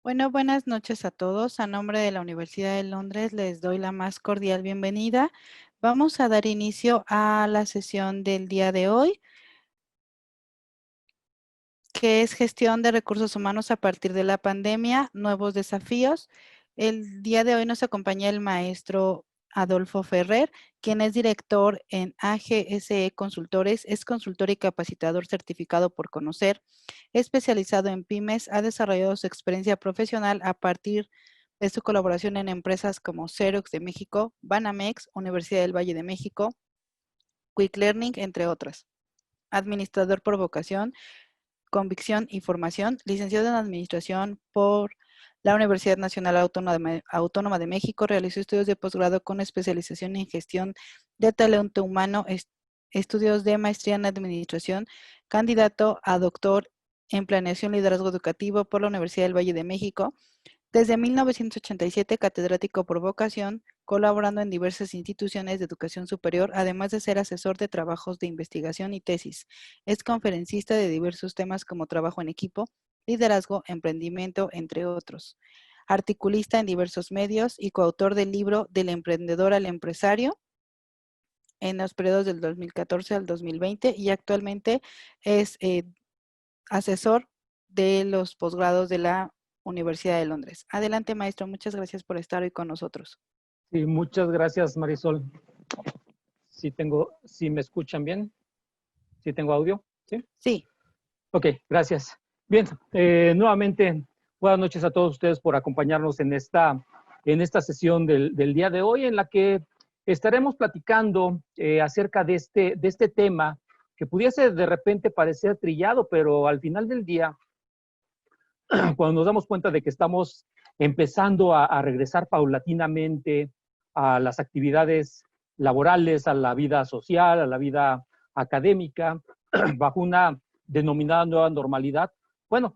Bueno, buenas noches a todos. A nombre de la Universidad de Londres les doy la más cordial bienvenida. Vamos a dar inicio a la sesión del día de hoy, que es gestión de recursos humanos a partir de la pandemia, nuevos desafíos. El día de hoy nos acompaña el maestro Adolfo Ferrer, quien es director en AGSE Consultores, es consultor y capacitador certificado por Conocer, especializado en pymes, ha desarrollado su experiencia profesional a partir de su colaboración en empresas como Xerox de México, Banamex, Universidad del Valle de México, Quick Learning, entre otras. Administrador por vocación, convicción y formación, licenciado en Administración por la Universidad Nacional Autónoma de México, realizó estudios de posgrado con especialización en gestión de talento humano, estudios de maestría en Administración, candidato a doctor en Planeación y Liderazgo Educativo por la Universidad del Valle de México. Desde 1987, catedrático por vocación, colaborando en diversas instituciones de educación superior, además de ser asesor de trabajos de investigación y tesis. Es conferencista de diversos temas como trabajo en equipo, liderazgo, emprendimiento, entre otros. Articulista en diversos medios y coautor del libro Del emprendedor al empresario en los periodos del 2014 al 2020 y actualmente es asesor de los posgrados de la Universidad de Londres. Adelante, maestro. Muchas gracias por estar hoy con nosotros. Sí, muchas gracias, Marisol. Si me escuchan bien, si tengo audio, ¿sí? Sí. Ok, gracias. Bien, nuevamente, buenas noches a todos ustedes por acompañarnos en esta sesión del día de hoy, en la que estaremos platicando acerca de este tema que pudiese de repente parecer trillado, pero al final del día, cuando nos damos cuenta de que estamos empezando a regresar paulatinamente a las actividades laborales, a la vida social, a la vida académica, bajo una denominada nueva normalidad, bueno,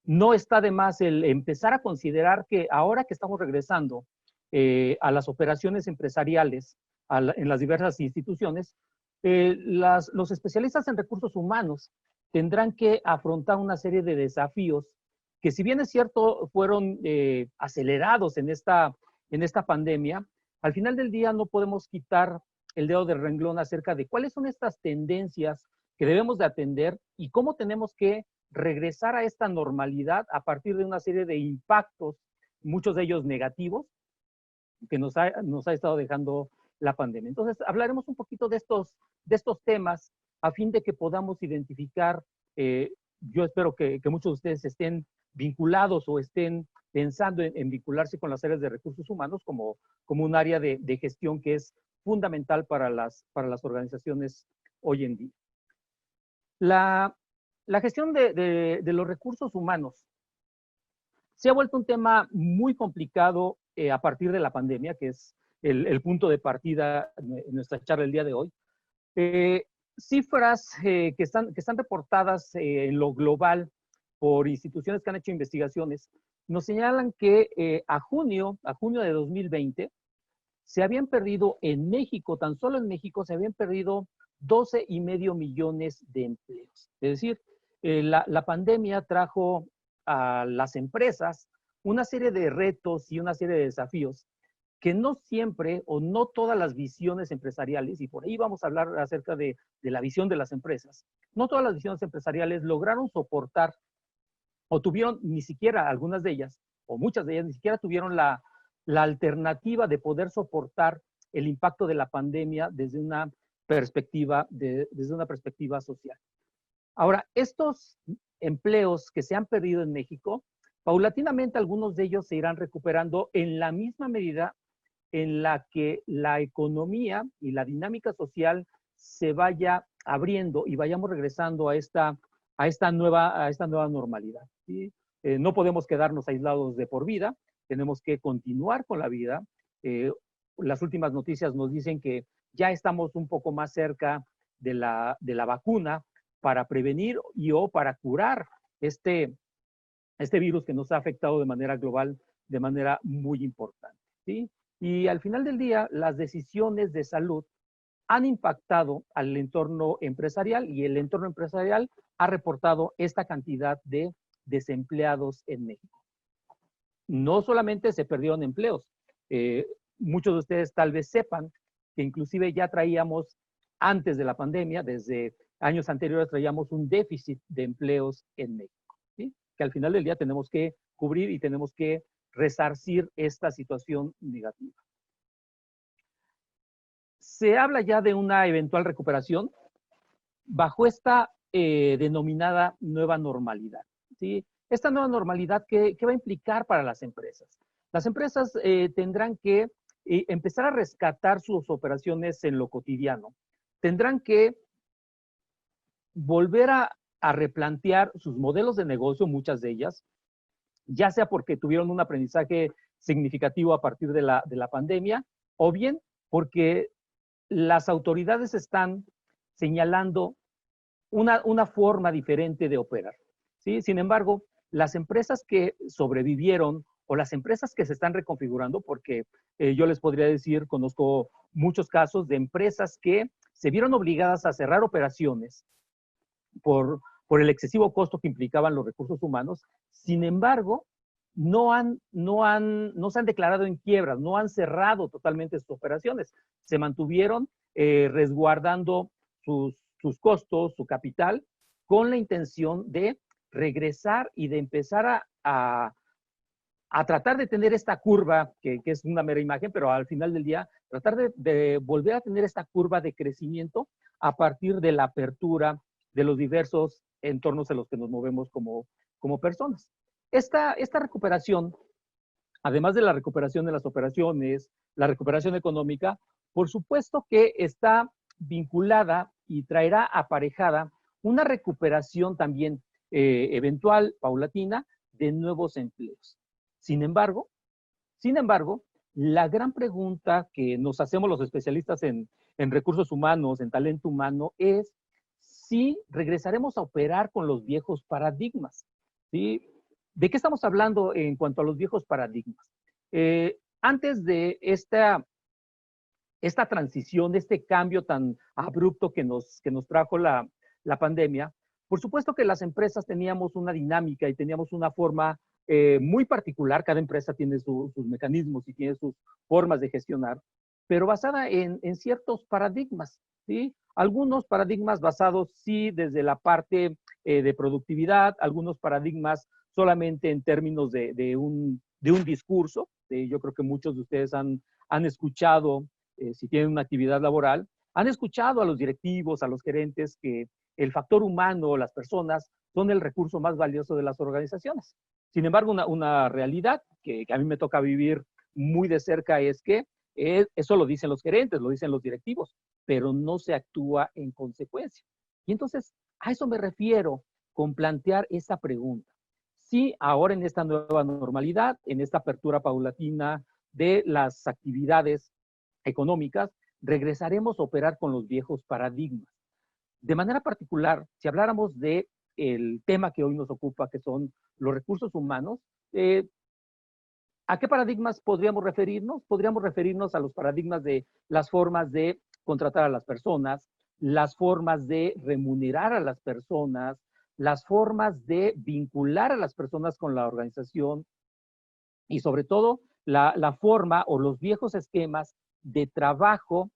no está de más el empezar a considerar que ahora que estamos regresando a las operaciones empresariales en las diversas instituciones, los especialistas en recursos humanos tendrán que afrontar una serie de desafíos que, si bien es cierto, fueron acelerados en esta pandemia, al final del día no podemos quitar el dedo del renglón acerca de cuáles son estas tendencias que debemos de atender y cómo tenemos que regresar a esta normalidad a partir de una serie de impactos, muchos de ellos negativos, que nos ha estado dejando la pandemia. Entonces, hablaremos un poquito de estos temas a fin de que podamos identificar, yo espero que muchos de ustedes estén vinculados o estén pensando en vincularse con las áreas de recursos humanos como un área de gestión que es fundamental para las organizaciones hoy en día. La gestión de los recursos humanos se ha vuelto un tema muy complicado a partir de la pandemia, que es el punto de partida en nuestra charla el día de hoy. Cifras que están reportadas en lo global por instituciones que han hecho investigaciones nos señalan que a junio de 2020 se habían perdido en México, tan solo en México se habían perdido 12,5 millones de empleos. Es decir, la pandemia trajo a las empresas una serie de retos y una serie de desafíos que no siempre o no todas las visiones empresariales, y por ahí vamos a hablar acerca de la visión de las empresas, no todas las visiones empresariales lograron soportar o tuvieron ni siquiera algunas de ellas, o muchas de ellas, ni siquiera tuvieron la alternativa de poder soportar el impacto de la pandemia desde una perspectiva social. Ahora, estos empleos que se han perdido en México, paulatinamente algunos de ellos se irán recuperando en la misma medida en la que la economía y la dinámica social se vaya abriendo y vayamos regresando a esta nueva normalidad, ¿sí? No podemos quedarnos aislados de por vida, tenemos que continuar con la vida. Las últimas noticias nos dicen que ya estamos un poco más cerca de la vacuna para prevenir o para curar este virus que nos ha afectado de manera global, de manera muy importante, ¿sí? Y al final del día, las decisiones de salud han impactado al entorno empresarial y el entorno empresarial ha reportado esta cantidad de desempleados en México. No solamente se perdieron empleos, muchos de ustedes tal vez sepan que inclusive ya traíamos, antes de la pandemia, desde años anteriores, traíamos un déficit de empleos en México, ¿sí? Que al final del día tenemos que cubrir y tenemos que resarcir esta situación negativa. Se habla ya de una eventual recuperación bajo esta denominada nueva normalidad, ¿sí? Esta nueva normalidad, ¿qué va a implicar para las empresas? Las empresas tendrán que empezar a rescatar sus operaciones en lo cotidiano. Tendrán que volver a replantear sus modelos de negocio, muchas de ellas, ya sea porque tuvieron un aprendizaje significativo a partir de la pandemia, o bien porque las autoridades están señalando una forma diferente de operar, ¿sí? Sin embargo, las empresas que sobrevivieron o las empresas que se están reconfigurando, porque yo les podría decir, conozco muchos casos de empresas que se vieron obligadas a cerrar operaciones por el excesivo costo que implicaban los recursos humanos. Sin embargo, no se han declarado en quiebras, no han cerrado totalmente sus operaciones. Se mantuvieron resguardando sus costos, su capital, con la intención de regresar y de empezar a tratar de tener esta curva, que es una mera imagen, pero al final del día, tratar de volver a tener esta curva de crecimiento a partir de la apertura de los diversos entornos en los que nos movemos como personas. Esta recuperación, además de la recuperación de las operaciones, la recuperación económica, por supuesto que está vinculada y traerá aparejada una recuperación también eventual, paulatina, de nuevos empleos. Sin embargo, la gran pregunta que nos hacemos los especialistas en recursos humanos, en talento humano, es si regresaremos a operar con los viejos paradigmas, ¿sí? ¿De qué estamos hablando en cuanto a los viejos paradigmas? Antes de esta transición, este cambio tan abrupto que nos trajo la pandemia, por supuesto que las empresas teníamos una dinámica y teníamos una forma muy particular. Cada empresa tiene sus mecanismos y tiene sus formas de gestionar, pero basada en ciertos paradigmas, ¿sí? Algunos paradigmas basados, sí, desde la parte de productividad, algunos paradigmas solamente en términos de un discurso. Yo creo que muchos de ustedes han escuchado, si tienen una actividad laboral, han escuchado a los directivos, a los gerentes, que el factor humano, las personas, son el recurso más valioso de las organizaciones. Sin embargo, una realidad que a mí me toca vivir muy de cerca es que eso lo dicen los gerentes, lo dicen los directivos, pero no se actúa en consecuencia. Y entonces, a eso me refiero con plantear esa pregunta. Si ahora en esta nueva normalidad, en esta apertura paulatina de las actividades económicas, regresaremos a operar con los viejos paradigmas. De manera particular, si habláramos de el tema que hoy nos ocupa, que son los recursos humanos, ¿a qué paradigmas podríamos referirnos? Podríamos referirnos a los paradigmas de las formas de contratar a las personas, las formas de remunerar a las personas, las formas de vincular a las personas con la organización y sobre todo la forma o los viejos esquemas de trabajo,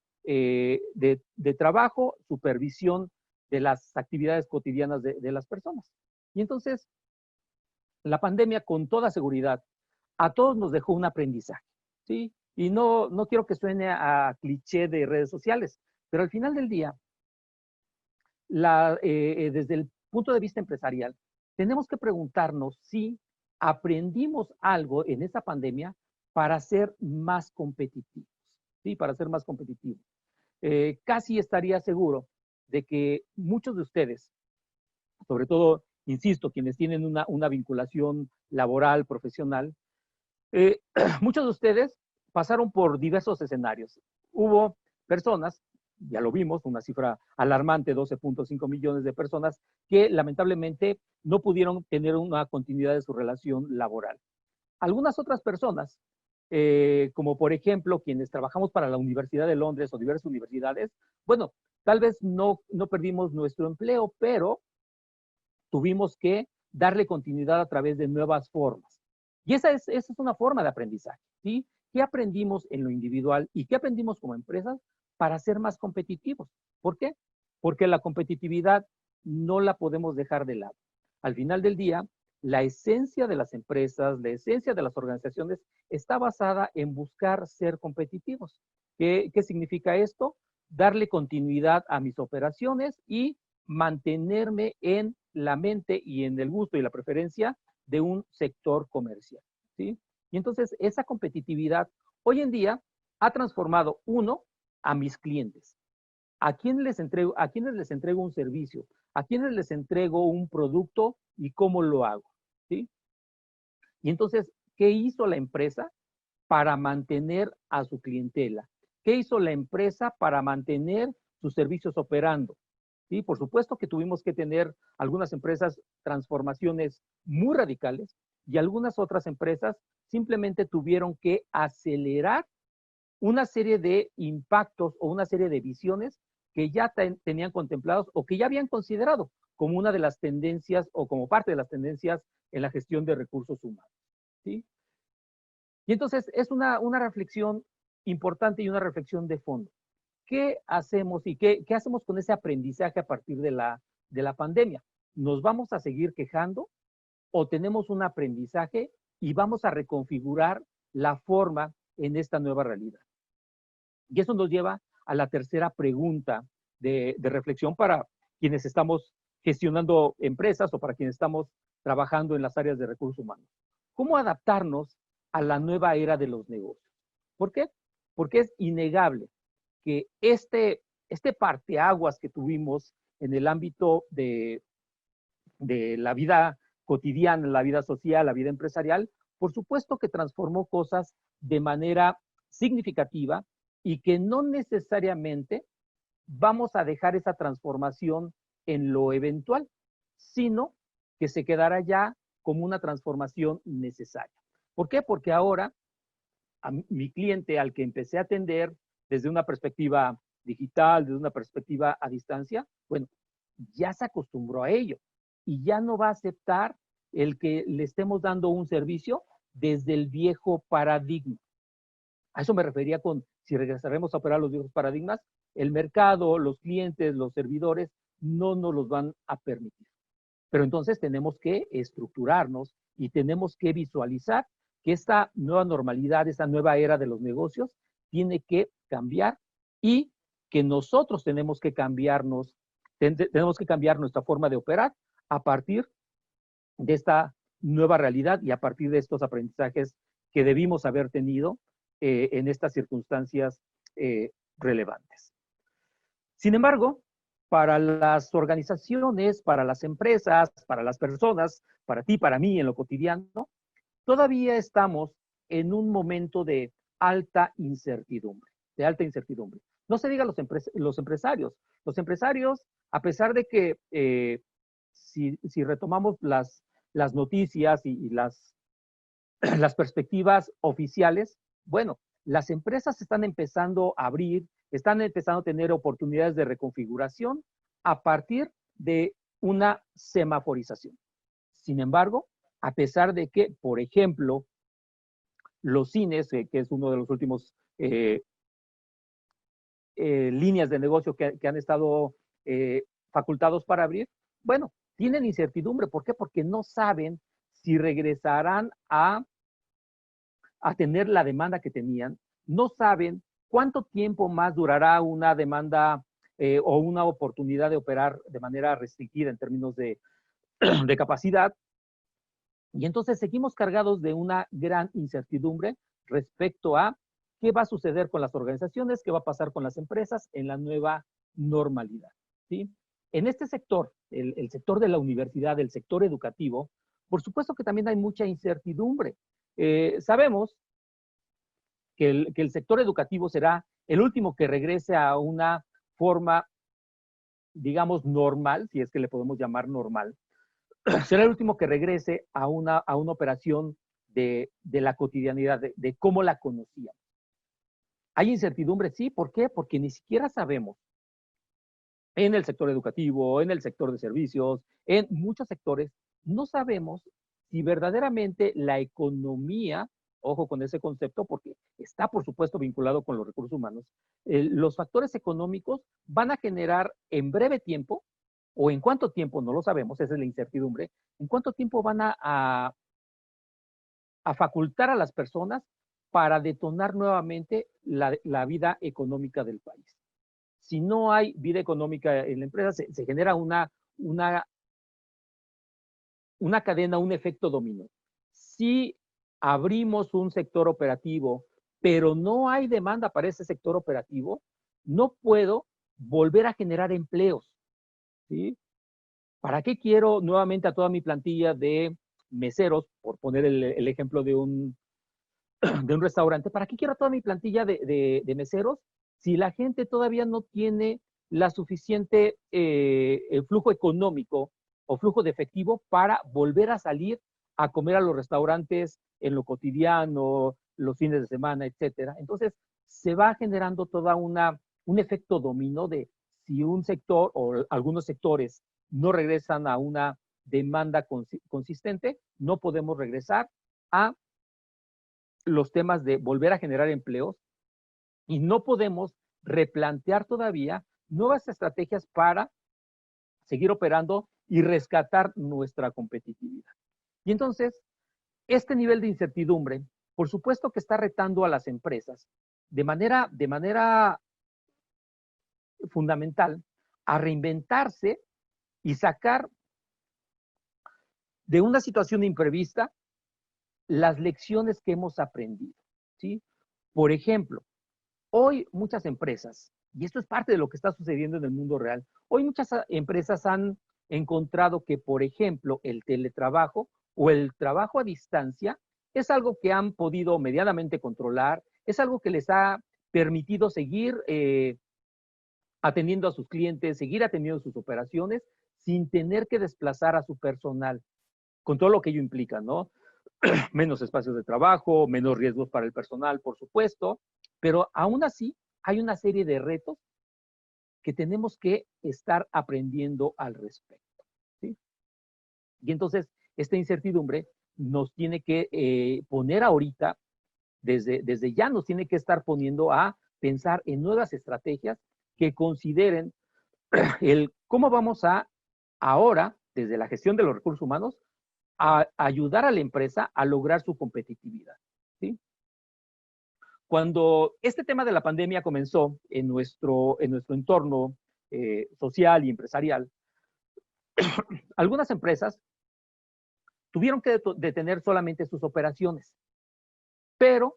supervisión de las actividades cotidianas de las personas. Y entonces, la pandemia con toda seguridad a todos nos dejó un aprendizaje, ¿sí? Y no quiero que suene a cliché de redes sociales, pero al final del día, desde el punto de vista empresarial, tenemos que preguntarnos si aprendimos algo en esta pandemia para ser más competitivos, ¿sí? Para ser más competitivos. Casi estaría seguro de que muchos de ustedes, sobre todo, insisto, quienes tienen una vinculación laboral, profesional, muchos de ustedes pasaron por diversos escenarios. Hubo personas, ya lo vimos, una cifra alarmante, 12.5 millones de personas, que lamentablemente no pudieron tener una continuidad de su relación laboral. Algunas otras personas, como por ejemplo quienes trabajamos para la Universidad de Londres o diversas universidades, bueno, tal vez no perdimos nuestro empleo, pero tuvimos que darle continuidad a través de nuevas formas. Y esa es una forma de aprendizaje, ¿sí? ¿Qué aprendimos en lo individual y qué aprendimos como empresas para ser más competitivos? ¿Por qué? Porque la competitividad no la podemos dejar de lado. Al final del día, la esencia de las empresas, la esencia de las organizaciones está basada en buscar ser competitivos. ¿Qué significa esto? Darle continuidad a mis operaciones y mantenerme en la mente y en el gusto y la preferencia de un sector comercial, ¿sí? Y entonces esa competitividad hoy en día ha transformado, uno, a mis clientes. A quiénes les entrego un servicio? ¿A quiénes les entrego un producto y cómo lo hago? ¿Sí? Y entonces, ¿qué hizo la empresa para mantener a su clientela? ¿Qué hizo la empresa para mantener sus servicios operando? Sí, por supuesto que tuvimos que tener algunas empresas transformaciones muy radicales y algunas otras empresas simplemente tuvieron que acelerar una serie de impactos o una serie de visiones que ya tenían contemplados o que ya habían considerado como una de las tendencias o como parte de las tendencias en la gestión de recursos humanos, ¿sí? Y entonces es una reflexión importante y una reflexión de fondo. ¿Qué hacemos y qué hacemos con ese aprendizaje a partir de la pandemia? ¿Nos vamos a seguir quejando o tenemos un aprendizaje y vamos a reconfigurar la forma en esta nueva realidad? Y eso nos lleva a la tercera pregunta de reflexión para quienes estamos gestionando empresas o para quienes estamos trabajando en las áreas de recursos humanos. ¿Cómo adaptarnos a la nueva era de los negocios? ¿Por qué? Porque es innegable que este parteaguas que tuvimos en el ámbito de la vida cotidiana, la vida social, la vida empresarial, por supuesto que transformó cosas de manera significativa y que no necesariamente vamos a dejar esa transformación en lo eventual, sino que se quedará ya como una transformación necesaria. ¿Por qué? Porque ahora a mi cliente al que empecé a atender desde una perspectiva digital, desde una perspectiva a distancia, bueno, ya se acostumbró a ello y ya no va a aceptar el que le estemos dando un servicio desde el viejo paradigma. A eso me refería con, si regresaremos a operar los viejos paradigmas, el mercado, los clientes, los servidores, no nos los van a permitir. Pero entonces tenemos que estructurarnos y tenemos que visualizar que esta nueva normalidad, esta nueva era de los negocios, tiene que cambiar y que nosotros tenemos que cambiarnos, tenemos que cambiar nuestra forma de operar a partir de esta nueva realidad y a partir de estos aprendizajes que debimos haber tenido en estas circunstancias relevantes. Sin embargo, para las organizaciones, para las empresas, para las personas, para ti, para mí, en lo cotidiano, todavía estamos en un momento de alta incertidumbre, de alta incertidumbre. No se diga los empresarios. Los empresarios, a pesar de que si retomamos las noticias y las perspectivas oficiales, bueno, las empresas están empezando a abrir, están empezando a tener oportunidades de reconfiguración a partir de una semaforización. Sin embargo, a pesar de que, por ejemplo, los cines, que es uno de los últimos líneas de negocio que han estado facultados para abrir, bueno, tienen incertidumbre. ¿Por qué? Porque no saben si regresarán a tener la demanda que tenían, no saben cuánto tiempo más durará una demanda o una oportunidad de operar de manera restringida en términos de capacidad. Y entonces seguimos cargados de una gran incertidumbre respecto a qué va a suceder con las organizaciones, qué va a pasar con las empresas en la nueva normalidad, ¿sí? En este sector, el sector de la universidad, el sector educativo, por supuesto que también hay mucha incertidumbre. Sabemos que el sector educativo será el último que regrese a una forma, digamos, normal, si es que le podemos llamar normal, será el último que regrese a una operación de la cotidianidad, de cómo la conocíamos. ¿Hay incertidumbre? Sí. ¿Por qué? Porque ni siquiera sabemos en el sector educativo, en el sector de servicios, en muchos sectores, no sabemos si verdaderamente la economía, ojo con ese concepto porque está por supuesto vinculado con los recursos humanos, los factores económicos van a generar en breve tiempo, o en cuánto tiempo, no lo sabemos, esa es la incertidumbre, en cuánto tiempo van a facultar a las personas para detonar nuevamente la vida económica del país. Si no hay vida económica en la empresa, se genera una cadena, un efecto dominó. Si abrimos un sector operativo, pero no hay demanda para ese sector operativo, no puedo volver a generar empleos, ¿sí? ¿Para qué quiero nuevamente a toda mi plantilla de meseros, por poner el ejemplo de un restaurante? ¿Para qué quiero a toda mi plantilla de meseros si la gente todavía no tiene la suficiente flujo económico o flujo de efectivo para volver a salir a comer a los restaurantes en lo cotidiano, los fines de semana, etcétera? Entonces, se va generando toda un efecto dominó de si un sector o algunos sectores no regresan a una demanda consistente, no podemos regresar a los temas de volver a generar empleos y no podemos replantear todavía nuevas estrategias para seguir operando y rescatar nuestra competitividad. Y entonces, este nivel de incertidumbre, por supuesto que está retando a las empresas de manera fundamental a reinventarse y sacar de una situación imprevista las lecciones que hemos aprendido, ¿sí? Por ejemplo, hoy muchas empresas, y esto es parte de lo que está sucediendo en el mundo real, hoy muchas empresas han encontrado que, por ejemplo, el teletrabajo o el trabajo a distancia es algo que han podido medianamente controlar, es algo que les ha permitido seguir atendiendo a sus clientes, seguir atendiendo sus operaciones sin tener que desplazar a su personal, con todo lo que ello implica, ¿no? Menos espacios de trabajo, menos riesgos para el personal, por supuesto, pero aún así hay una serie de retos que tenemos que estar aprendiendo al respecto, ¿sí? Y entonces, esta incertidumbre nos tiene que poner ahorita, desde ya nos tiene que estar poniendo a pensar en nuevas estrategias que consideren el cómo vamos a ahora, desde la gestión de los recursos humanos, a ayudar a la empresa a lograr su competitividad, ¿sí? Cuando este tema de la pandemia comenzó en nuestro entorno social y empresarial, algunas empresas tuvieron que detener solamente sus operaciones, pero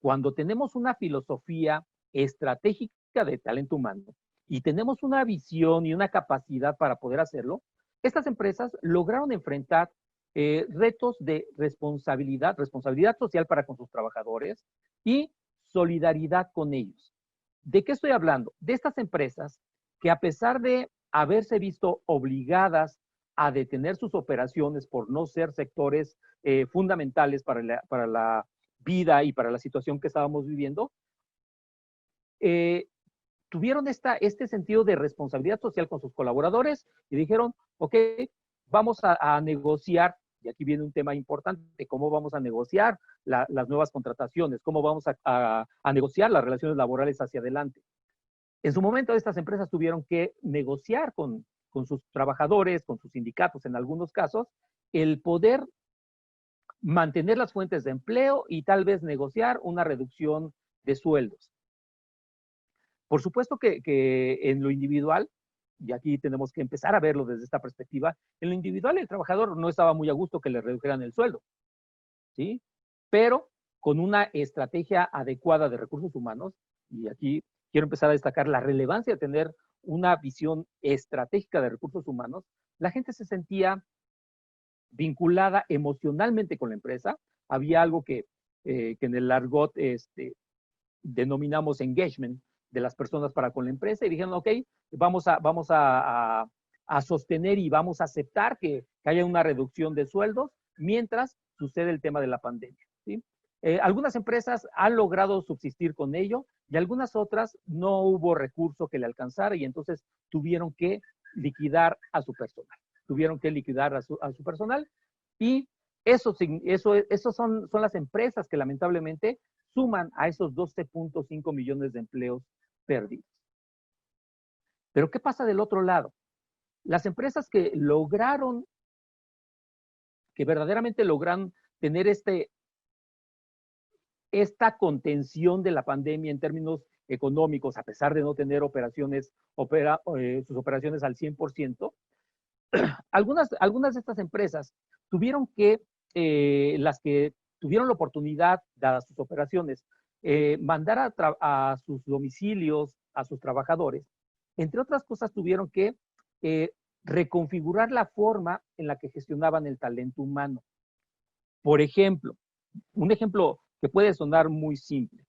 cuando tenemos una filosofía estratégica de talento humano y tenemos una visión y una capacidad para poder hacerlo, estas empresas lograron enfrentar retos de responsabilidad social para con sus trabajadores y solidaridad con ellos. ¿De qué estoy hablando? De estas empresas que, a pesar de haberse visto obligadas a detener sus operaciones por no ser sectores fundamentales para la vida y para la situación que estábamos viviendo, tuvieron este sentido de responsabilidad social con sus colaboradores y dijeron, ok, vamos a negociar, y aquí viene un tema importante, cómo vamos a negociar las nuevas contrataciones, cómo vamos a negociar las relaciones laborales hacia adelante. En su momento, estas empresas tuvieron que negociar con sus trabajadores, con sus sindicatos en algunos casos, el poder mantener las fuentes de empleo y tal vez negociar una reducción de sueldos. Por supuesto que en lo individual, y aquí tenemos que empezar a verlo desde esta perspectiva, en lo individual el trabajador no estaba muy a gusto que le redujeran el sueldo, ¿sí? Pero con una estrategia adecuada de recursos humanos, y aquí quiero empezar a destacar la relevancia de tener una visión estratégica de recursos humanos, la gente se sentía vinculada emocionalmente con la empresa. Había algo que en el argot denominamos engagement de las personas para con la empresa y dijeron, ok, vamos a sostener y vamos a aceptar que haya una reducción de sueldos mientras sucede el tema de la pandemia, ¿sí? Algunas empresas han logrado subsistir con ello y algunas otras no hubo recurso que le alcanzara y entonces tuvieron que liquidar a su personal. tuvieron que liquidar a su personal, y esos son las empresas que lamentablemente suman a esos 12.5 millones de empleos perdidos. Pero ¿qué pasa del otro lado? Las empresas que verdaderamente lograron tener esta contención de la pandemia en términos económicos, a pesar de no tener sus operaciones al 100%, algunas de estas empresas tuvieron que, las que tuvieron la oportunidad, dadas sus operaciones, mandar a sus domicilios a sus trabajadores. Entre otras cosas, tuvieron que reconfigurar la forma en la que gestionaban el talento humano. Por ejemplo, un ejemplo que puede sonar muy simple,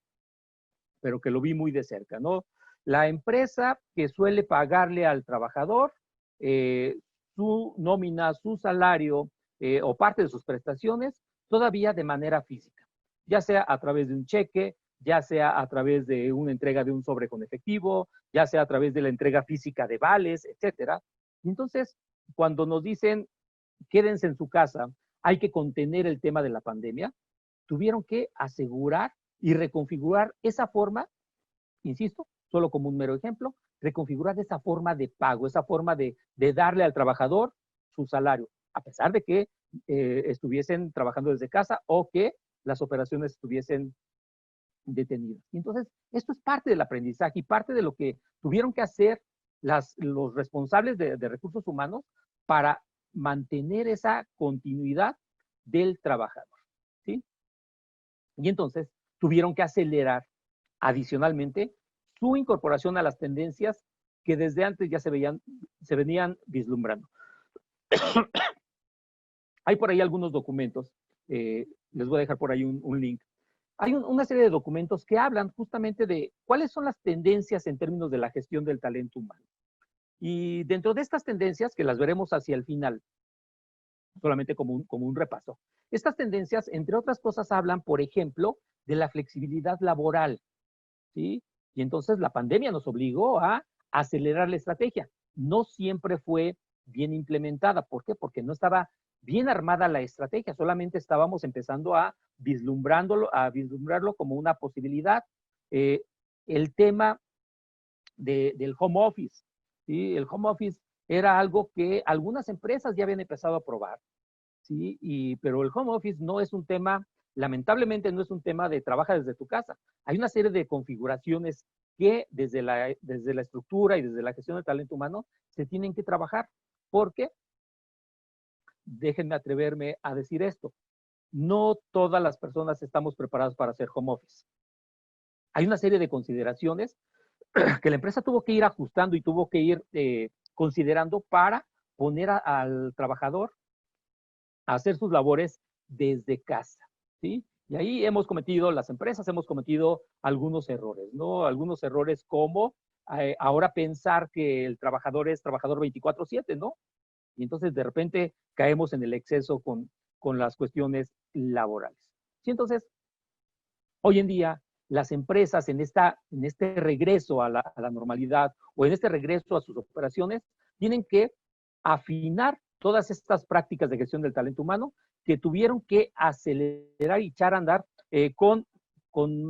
pero que lo vi muy de cerca, ¿no? La empresa que suele pagarle al trabajador su nómina, su salario o parte de sus prestaciones todavía de manera física, ya sea a través de un cheque, ya sea a través de una entrega de un sobre con efectivo, ya sea a través de la entrega física de vales, etcétera. Entonces, cuando nos dicen quédense en su casa, hay que contener el tema de la pandemia, tuvieron que asegurar y reconfigurar esa forma, insisto, solo como un mero ejemplo, reconfigurar esa forma de pago, esa forma de darle al trabajador su salario, a pesar de que estuviesen trabajando desde casa o que las operaciones estuviesen detenidas. Entonces, esto es parte del aprendizaje y parte de lo que tuvieron que hacer los responsables de recursos humanos para mantener esa continuidad del trabajador, ¿sí? Y entonces tuvieron que acelerar adicionalmente su incorporación a las tendencias que desde antes ya se venían vislumbrando. Hay por ahí algunos documentos, les voy a dejar por ahí un link. Hay una serie de documentos que hablan justamente de cuáles son las tendencias en términos de la gestión del talento humano. Y dentro de estas tendencias, que las veremos hacia el final, solamente como un repaso, estas tendencias, entre otras cosas, hablan, por ejemplo, de la flexibilidad laboral, ¿sí? Y entonces la pandemia nos obligó a acelerar la estrategia. No siempre fue bien implementada. ¿Por qué? Porque no estaba bien armada la estrategia, solamente estábamos empezando a vislumbrarlo como una posibilidad. El tema del home office, ¿sí? El home office era algo que algunas empresas ya habían empezado a probar, ¿sí? Pero el home office no es un tema, lamentablemente no es un tema de trabaja desde tu casa. Hay una serie de configuraciones que desde la estructura y desde la gestión del talento humano se tienen que trabajar, porque, déjenme atreverme a decir esto, no todas las personas estamos preparadas para hacer home office. Hay una serie de consideraciones que la empresa tuvo que ir ajustando y tuvo que ir considerando para poner al trabajador a hacer sus labores desde casa, ¿sí? Y ahí las empresas hemos cometido algunos errores, ¿no? Algunos errores como ahora pensar que el trabajador es trabajador 24/7, ¿no? Y entonces de repente caemos en el exceso con las cuestiones laborales. Sí, entonces, hoy en día, las empresas en este regreso a la normalidad o en este regreso a sus operaciones, tienen que afinar todas estas prácticas de gestión del talento humano que tuvieron que acelerar y echar a andar con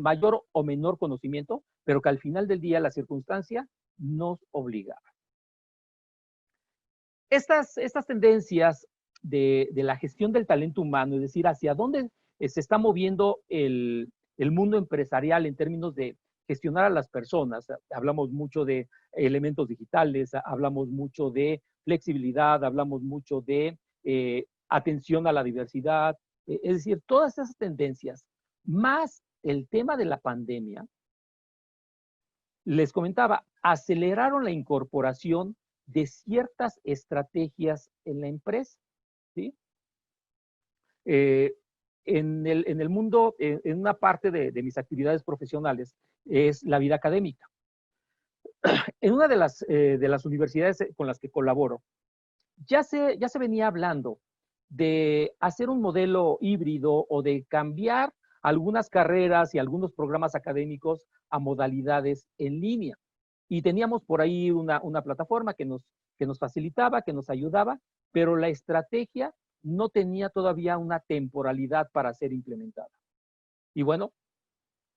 mayor o menor conocimiento, pero que al final del día la circunstancia nos obligaba. Estas tendencias de la gestión del talento humano, es decir, hacia dónde se está moviendo el mundo empresarial en términos de gestionar a las personas. Hablamos mucho de elementos digitales, hablamos mucho de flexibilidad, hablamos mucho de atención a la diversidad, es decir, todas esas tendencias, más el tema de la pandemia, les comentaba, aceleraron la incorporación de ciertas estrategias en la empresa, ¿sí? En el mundo, en una parte de mis actividades profesionales, es la vida académica. En una de las universidades con las que colaboro, ya se venía hablando de hacer un modelo híbrido o de cambiar algunas carreras y algunos programas académicos a modalidades en línea. y teníamos por ahí una plataforma que nos facilitaba, que nos ayudaba, pero la estrategia no tenía todavía una temporalidad para ser implementada. Y bueno,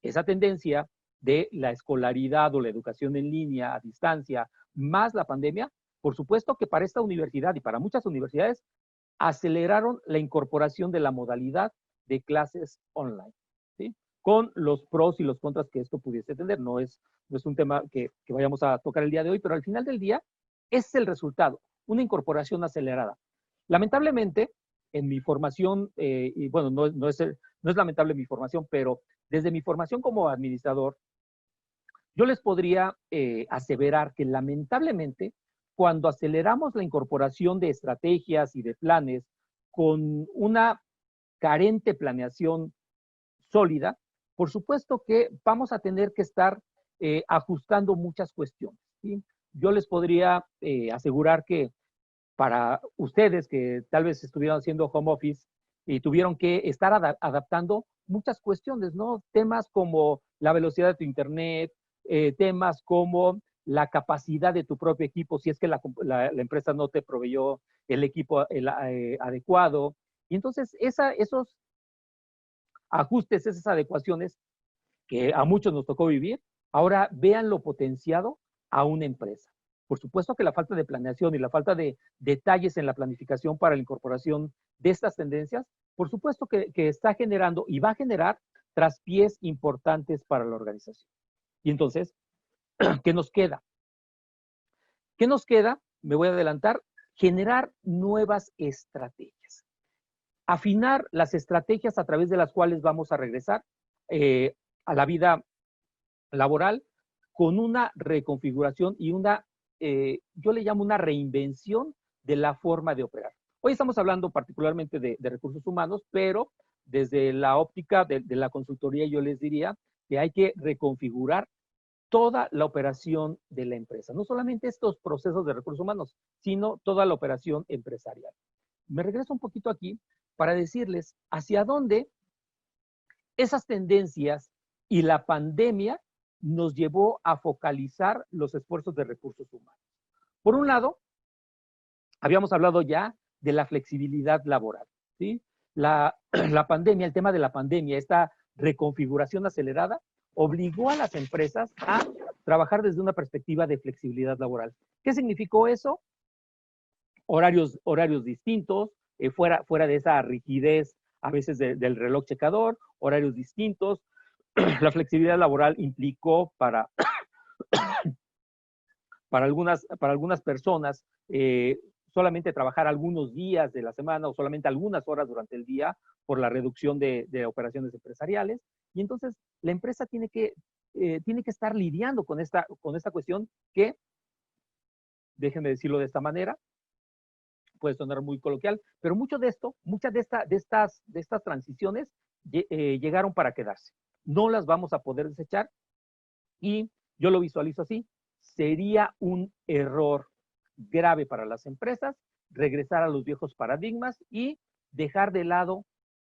esa tendencia de la escolaridad o la educación en línea a distancia, más la pandemia, por supuesto que para esta universidad y para muchas universidades, aceleraron la incorporación de la modalidad de clases online, ¿sí? Con los pros y los contras que esto pudiese tener. No es un tema que vayamos a tocar el día de hoy, pero al final del día, ese es el resultado, una incorporación acelerada. Lamentablemente, en mi formación, y bueno, no es lamentable mi formación, pero desde mi formación como administrador, yo les podría aseverar que lamentablemente, cuando aceleramos la incorporación de estrategias y de planes con una carente planeación sólida, por supuesto que vamos a tener que estar ajustando muchas cuestiones, ¿sí? Yo les podría asegurar que para ustedes que tal vez estuvieron haciendo home office y tuvieron que estar adaptando muchas cuestiones, ¿no? Temas como la velocidad de tu internet, temas como la capacidad de tu propio equipo, si es que la empresa no te proveyó el equipo adecuado. Y entonces esos ajustes, esas adecuaciones que a muchos nos tocó vivir, ahora vean lo potenciado a una empresa. Por supuesto que la falta de planeación y la falta de detalles en la planificación para la incorporación de estas tendencias, por supuesto que está generando y va a generar traspiés importantes para la organización. Y entonces, ¿qué nos queda? ¿Qué nos queda? Me voy a adelantar, generar nuevas estrategias. Afinar las estrategias a través de las cuales vamos a regresar a la vida laboral con una reconfiguración y yo le llamo una reinvención de la forma de operar. Hoy estamos hablando particularmente de recursos humanos, pero desde la óptica de la consultoría yo les diría que hay que reconfigurar toda la operación de la empresa. No solamente estos procesos de recursos humanos, sino toda la operación empresarial. Me regreso un poquito aquí para decirles hacia dónde esas tendencias y la pandemia nos llevó a focalizar los esfuerzos de recursos humanos. Por un lado, habíamos hablado ya de la flexibilidad laboral, ¿sí? La pandemia, el tema de la pandemia, esta reconfiguración acelerada, obligó a las empresas a trabajar desde una perspectiva de flexibilidad laboral. ¿Qué significó eso? Horarios distintos, fuera de esa rigidez a veces del reloj checador, horarios distintos. La flexibilidad laboral implicó para algunas personas solamente trabajar algunos días de la semana o solamente algunas horas durante el día por la reducción de operaciones empresariales. Y entonces la empresa tiene que estar lidiando con esta cuestión que, déjenme decirlo de esta manera, puede sonar muy coloquial, pero muchas de estas transiciones llegaron para quedarse. No las vamos a poder desechar y yo lo visualizo así. Sería un error grave para las empresas regresar a los viejos paradigmas y dejar de lado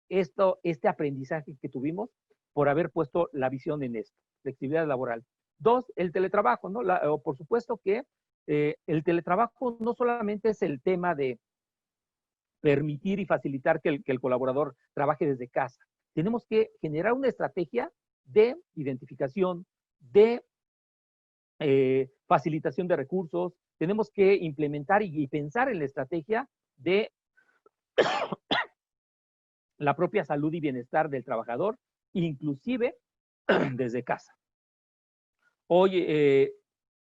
este aprendizaje que tuvimos por haber puesto la visión en esto, flexibilidad laboral. Dos, el teletrabajo, ¿no? Por supuesto que el teletrabajo no solamente es el tema de permitir y facilitar que el colaborador trabaje desde casa. Tenemos que generar una estrategia de identificación, de facilitación de recursos. Tenemos que implementar y pensar en la estrategia de la propia salud y bienestar del trabajador, inclusive desde casa. Hoy,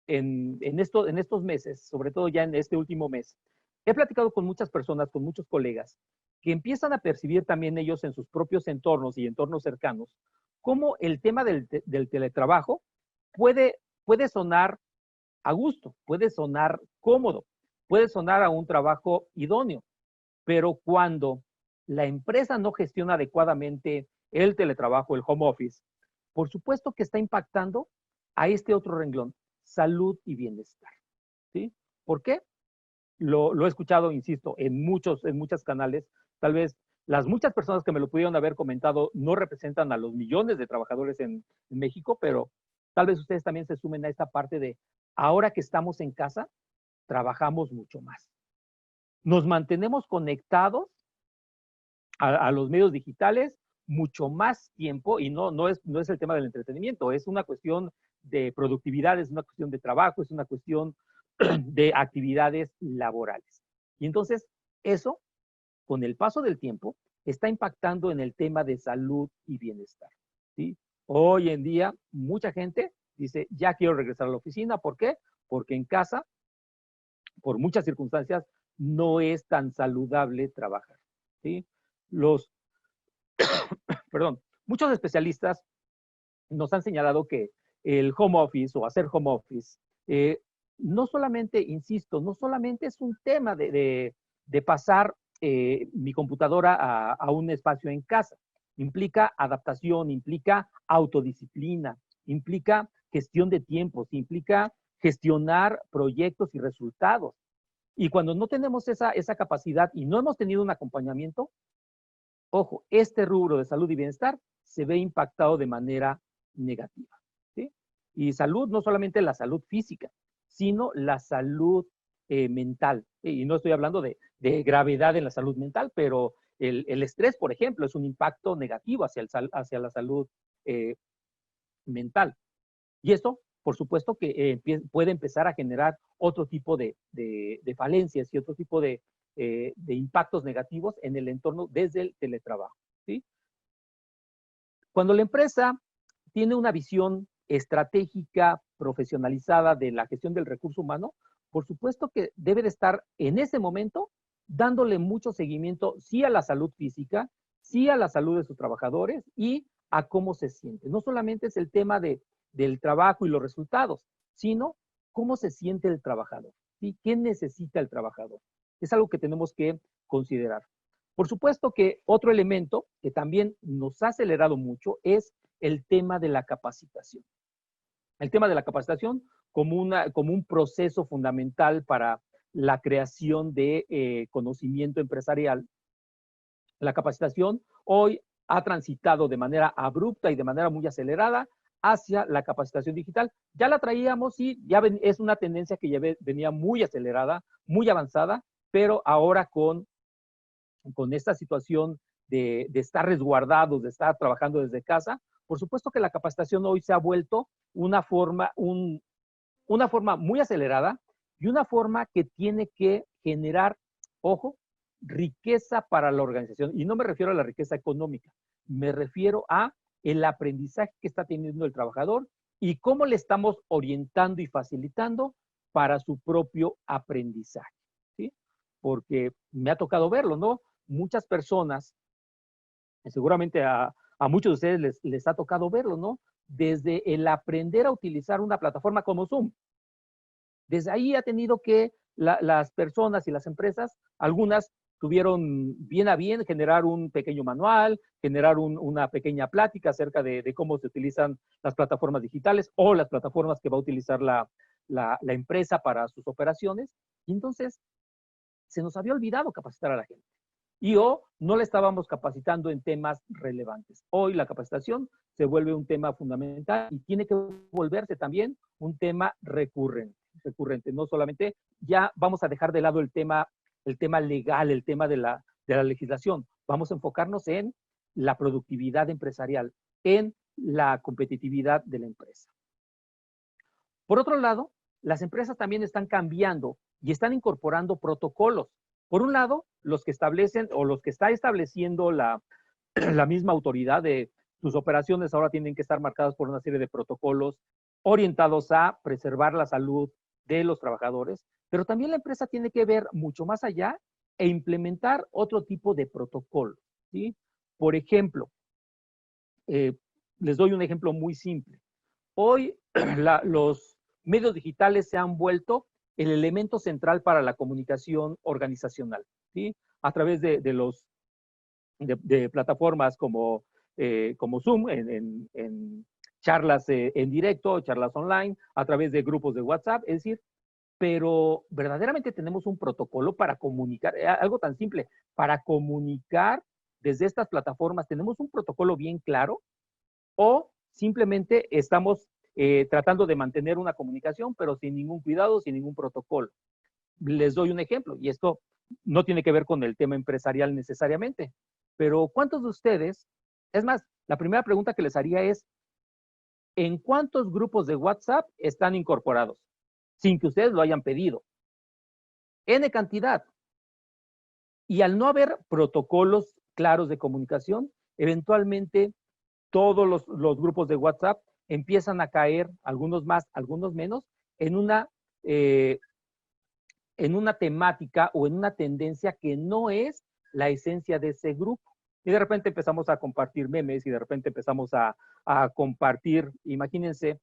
en estos meses, sobre todo ya en este último mes, he platicado con muchas personas, con muchos colegas, que empiezan a percibir también ellos en sus propios entornos y entornos cercanos, cómo el tema del teletrabajo puede sonar a gusto, puede sonar cómodo, puede sonar a un trabajo idóneo, pero cuando la empresa no gestiona adecuadamente el teletrabajo, el home office, por supuesto que está impactando a este otro renglón, salud y bienestar, ¿sí? ¿Por qué? Lo he escuchado, insisto, en muchos canales. Tal vez las muchas personas que me lo pudieron haber comentado no representan a los millones de trabajadores en México, pero tal vez ustedes también se sumen a esta parte de ahora que estamos en casa, trabajamos mucho más. Nos mantenemos conectados a los medios digitales mucho más tiempo y no es el tema del entretenimiento, es una cuestión de productividad, es una cuestión de trabajo, es una cuestión de actividades laborales. Y entonces eso, con el paso del tiempo, está impactando en el tema de salud y bienestar, ¿sí? Hoy en día, mucha gente dice, ya quiero regresar a la oficina. ¿Por qué? Porque en casa, por muchas circunstancias, no es tan saludable trabajar, ¿sí? Los, perdón, muchos especialistas nos han señalado que el home office o hacer home office, no solamente, insisto, no solamente es un tema de pasar mi computadora a un espacio en casa. Implica adaptación, implica autodisciplina, implica gestión de tiempos, implica gestionar proyectos y resultados. Y cuando no tenemos esa capacidad y no hemos tenido un acompañamiento, ojo, este rubro de salud y bienestar se ve impactado de manera negativa, ¿sí? Y salud, no solamente la salud física, sino la salud mental. Y no estoy hablando de gravedad en la salud mental, pero el estrés, por ejemplo, es un impacto negativo hacia la salud eh, mental. Y esto, por supuesto, que puede empezar a generar otro tipo de falencias y otro tipo de impactos negativos en el entorno desde el teletrabajo, ¿sí? Cuando la empresa tiene una visión estratégica, profesionalizada de la gestión del recurso humano, por supuesto que debe de estar en ese momento dándole mucho seguimiento, sí a la salud física, sí a la salud de sus trabajadores y a cómo se siente. No solamente es el tema del trabajo y los resultados, sino cómo se siente el trabajador, ¿sí? ¿Qué necesita el trabajador? Es algo que tenemos que considerar. Por supuesto que otro elemento que también nos ha acelerado mucho es el tema de la capacitación. El tema de la capacitación como un proceso fundamental para la creación de conocimiento empresarial. La capacitación hoy ha transitado de manera abrupta y de manera muy acelerada hacia la capacitación digital. Ya la traíamos y ya es una tendencia que ya venía muy acelerada, muy avanzada, pero ahora con esta situación de estar resguardados, de estar trabajando desde casa, por supuesto que la capacitación hoy se ha vuelto una forma muy acelerada y una forma que tiene que generar, ojo, riqueza para la organización. Y no me refiero a la riqueza económica, me refiero a el aprendizaje que está teniendo el trabajador y cómo le estamos orientando y facilitando para su propio aprendizaje, ¿sí? Porque me ha tocado verlo, ¿no? Muchas personas, seguramente a muchos de ustedes les ha tocado verlo, ¿no? Desde el aprender a utilizar una plataforma como Zoom. Desde ahí ha tenido que las personas y las empresas, algunas tuvieron bien a bien generar un pequeño manual, generar una pequeña plática acerca de cómo se utilizan las plataformas digitales o las plataformas que va a utilizar la empresa para sus operaciones. Y entonces se nos había olvidado capacitar a la gente. Y no le estábamos capacitando en temas relevantes. Hoy la capacitación se vuelve un tema fundamental y tiene que volverse también un tema recurrente. No solamente ya vamos a dejar de lado el tema legal, el tema de la legislación. Vamos a enfocarnos en la productividad empresarial, en la competitividad de la empresa. Por otro lado, las empresas también están cambiando y están incorporando protocolos. Por un lado, los que establecen o los que está estableciendo la misma autoridad de sus operaciones ahora tienen que estar marcadas por una serie de protocolos orientados a preservar la salud de los trabajadores, pero también la empresa tiene que ver mucho más allá e implementar otro tipo de protocolo, ¿sí? Por ejemplo, les doy un ejemplo muy simple. Hoy los medios digitales se han vuelto el elemento central para la comunicación organizacional, ¿sí? A través de plataformas como Zoom, en charlas en directo, charlas online, a través de grupos de WhatsApp, es decir, pero verdaderamente tenemos un protocolo para comunicar, algo tan simple, para comunicar desde estas plataformas, ¿tenemos un protocolo bien claro o simplemente estamos tratando de mantener una comunicación, pero sin ningún cuidado, sin ningún protocolo. Les doy un ejemplo, y esto no tiene que ver con el tema empresarial necesariamente, pero ¿cuántos de ustedes, es más, la primera pregunta que les haría es, ¿en cuántos grupos de WhatsApp están incorporados? Sin que ustedes lo hayan pedido. N cantidad. Y al no haber protocolos claros de comunicación, eventualmente todos los grupos de WhatsApp empiezan a caer, algunos más, algunos menos, eh, en una temática o en una tendencia que no es la esencia de ese grupo. Y de repente empezamos a compartir memes y de repente empezamos a compartir, imagínense,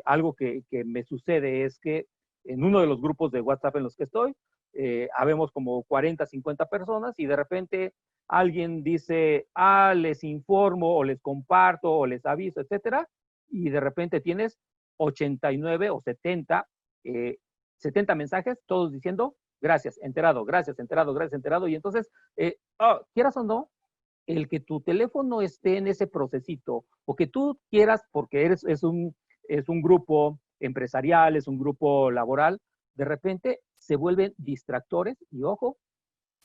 algo que me sucede es que en uno de los grupos de WhatsApp en los que estoy, habemos como 40, 50 personas y de repente alguien dice, les informo o les comparto o les aviso, etcétera, y de repente tienes 89 o 70 mensajes, todos diciendo, gracias, enterado, gracias, enterado, gracias, enterado. Y entonces, quieras o no, el que tu teléfono esté en ese procesito, o que tú quieras, porque es un grupo empresarial, es un grupo laboral, de repente se vuelven distractores y ojo,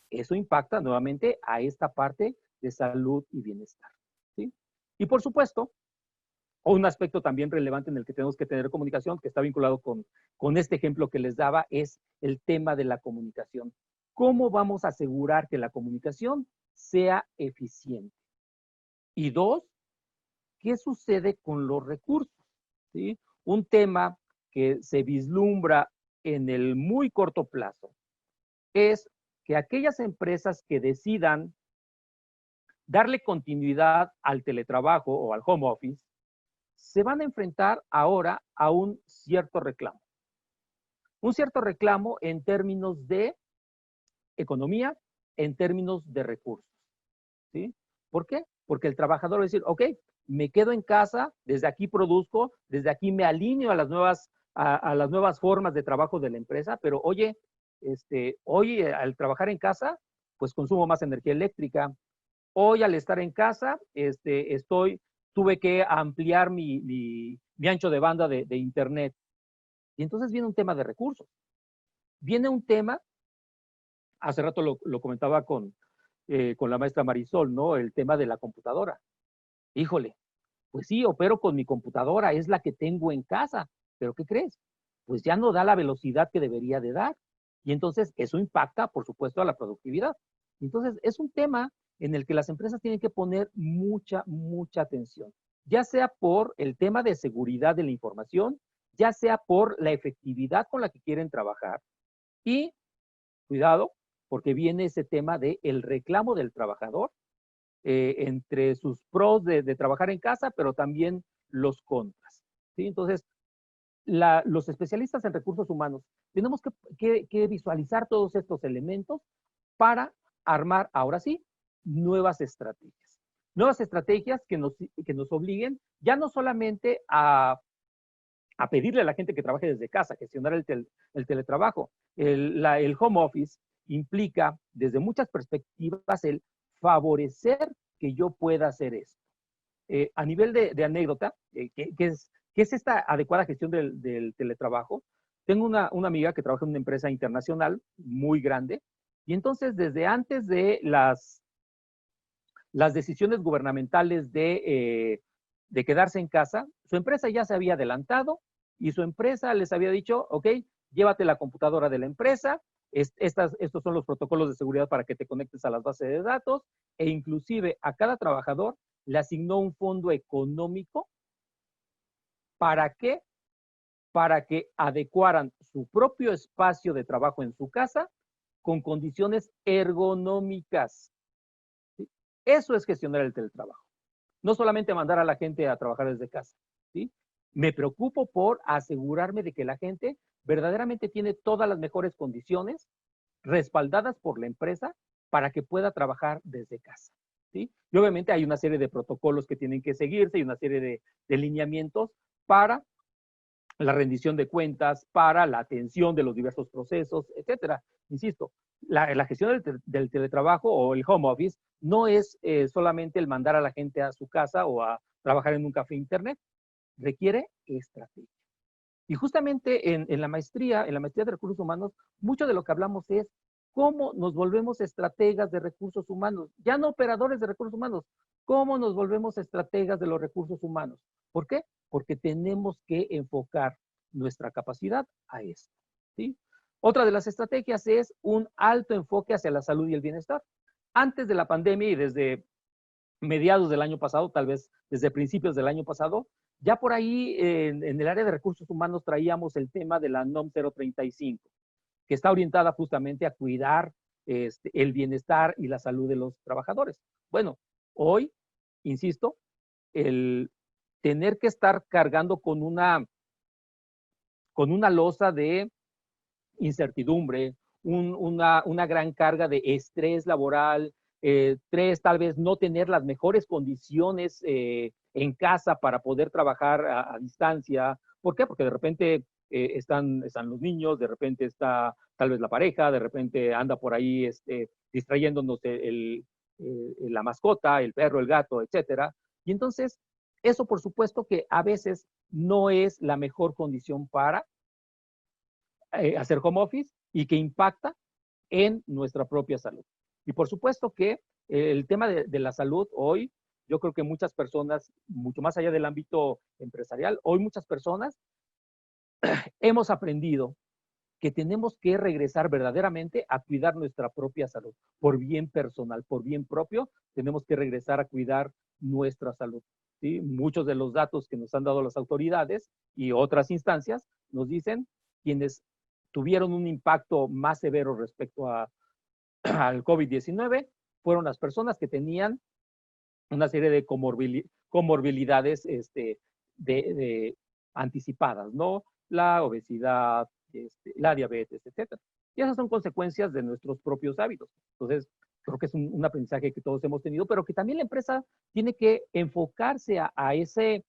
eso impacta nuevamente a esta parte de salud y bienestar. ¿Sí? Y por supuesto, un aspecto también relevante en el que tenemos que tener comunicación, que está vinculado con este ejemplo que les daba, es el tema de la comunicación. ¿Cómo vamos a asegurar que la comunicación sea eficiente? Y dos, ¿qué sucede con los recursos? ¿Sí? Un tema que se vislumbra en el muy corto plazo es que aquellas empresas que decidan darle continuidad al teletrabajo o al home office, se van a enfrentar ahora a un cierto reclamo. Un cierto reclamo en términos de economía, en términos de recursos. ¿Sí? ¿Por qué? Porque el trabajador va a decir, ok, me quedo en casa, desde aquí produzco, desde aquí me alineo a las nuevas formas de trabajo de la empresa, pero oye, hoy al trabajar en casa, pues consumo más energía eléctrica. Hoy al estar en casa, tuve que ampliar mi ancho de banda de internet. Y entonces viene un tema de recursos. Viene un tema, hace rato lo comentaba con la maestra Marisol, ¿no? El tema de la computadora. Híjole, pues sí, opero con mi computadora, es la que tengo en casa, pero ¿qué crees? Pues ya no da la velocidad que debería de dar. Y entonces eso impacta, por supuesto, a la productividad. Entonces es un tema en el que las empresas tienen que poner mucha, mucha atención, ya sea por el tema de seguridad de la información, ya sea por la efectividad con la que quieren trabajar. Y cuidado, porque viene ese tema del reclamo del trabajador entre sus pros de trabajar en casa, pero también los contras. ¿Sí? Entonces, los especialistas en recursos humanos tenemos que visualizar todos estos elementos para armar, ahora sí, nuevas estrategias. Nuevas estrategias que nos obliguen ya no solamente a pedirle a la gente que trabaje desde casa, gestionar el teletrabajo. El home office implica, desde muchas perspectivas, el favorecer que yo pueda hacer esto. A nivel de anécdota, ¿qué es esta adecuada gestión del teletrabajo? Tengo una amiga que trabaja en una empresa internacional muy grande, y entonces desde antes de las decisiones gubernamentales de quedarse en casa, su empresa ya se había adelantado y su empresa les había dicho, ok, llévate la computadora de la empresa, estos son los protocolos de seguridad para que te conectes a las bases de datos, e inclusive a cada trabajador le asignó un fondo económico. ¿Para qué? Para que adecuaran su propio espacio de trabajo en su casa con condiciones ergonómicas. ¿Sí? Eso es gestionar el teletrabajo. No solamente mandar a la gente a trabajar desde casa. ¿Sí? Me preocupo por asegurarme de que la gente verdaderamente tiene todas las mejores condiciones respaldadas por la empresa para que pueda trabajar desde casa. ¿Sí? Y obviamente hay una serie de protocolos que tienen que seguirse y una serie de lineamientos para la rendición de cuentas, para la atención de los diversos procesos, etcétera. Insisto, la gestión del teletrabajo o el home office no es solamente el mandar a la gente a su casa o a trabajar en un café internet. requiere estrategia. Y justamente en la maestría de recursos humanos, mucho de lo que hablamos es cómo nos volvemos estrategas de recursos humanos, ya no operadores de recursos humanos, cómo nos volvemos estrategas de los recursos humanos. ¿Por qué? Porque tenemos que enfocar nuestra capacidad a esto, ¿sí? Otra de las estrategias es un alto enfoque hacia la salud y el bienestar. Antes de la pandemia y desde mediados del año pasado, tal vez desde principios del año pasado, ya por ahí en el área de recursos humanos traíamos el tema de la NOM 035, que está orientada justamente a cuidar el bienestar y la salud de los trabajadores. Bueno, hoy, insisto, el tener que estar cargando con una losa de incertidumbre, una gran carga de estrés laboral, tal vez no tener las mejores condiciones en casa para poder trabajar a distancia. ¿Por qué? Porque de repente están los niños, de repente está tal vez la pareja, de repente anda por ahí distrayéndonos la mascota, el perro, el gato, etcétera. Y entonces, eso por supuesto que a veces no es la mejor condición para hacer home office y que impacta en nuestra propia salud. Y por supuesto que el tema de la salud hoy, yo creo que muchas personas, mucho más allá del ámbito empresarial, hoy muchas personas hemos aprendido que tenemos que regresar verdaderamente a cuidar nuestra propia salud. Por bien personal, por bien propio, tenemos que regresar a cuidar nuestra salud, ¿sí? Muchos de los datos que nos han dado las autoridades y otras instancias nos dicen quienes tuvieron un impacto más severo respecto al COVID-19 fueron las personas que tenían una serie de comorbilidades anticipadas, ¿no? La obesidad, la diabetes, etcétera. Y esas son consecuencias de nuestros propios hábitos. Entonces, creo que es un aprendizaje que todos hemos tenido, pero que también la empresa tiene que enfocarse a ese,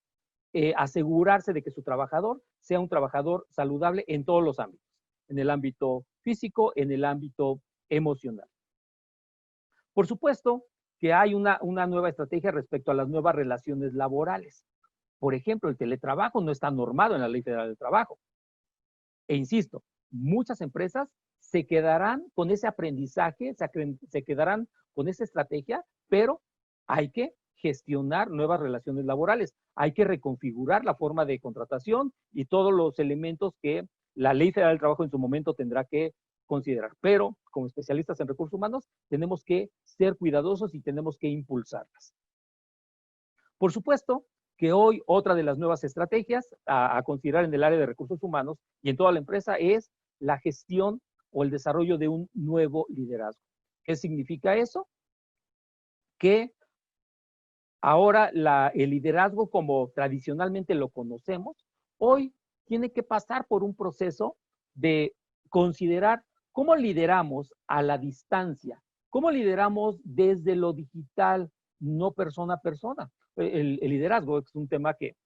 asegurarse de que su trabajador sea un trabajador saludable en todos los ámbitos, en el ámbito físico, en el ámbito emocional. Por supuesto que hay una nueva estrategia respecto a las nuevas relaciones laborales. Por ejemplo, el teletrabajo no está normado en la Ley Federal del Trabajo. E insisto, muchas empresas se quedarán con ese aprendizaje, se quedarán con esa estrategia, pero hay que gestionar nuevas relaciones laborales, hay que reconfigurar la forma de contratación y todos los elementos que la Ley Federal del Trabajo en su momento tendrá que considerar. Pero como especialistas en recursos humanos, tenemos que ser cuidadosos y tenemos que impulsarlas. Por supuesto que hoy otra de las nuevas estrategias a considerar en el área de recursos humanos y en toda la empresa es la gestión o el desarrollo de un nuevo liderazgo. ¿Qué significa eso? Que ahora el liderazgo como tradicionalmente lo conocemos, hoy tiene que pasar por un proceso de considerar cómo lideramos a la distancia, cómo lideramos desde lo digital, no persona a persona. El liderazgo es un tema que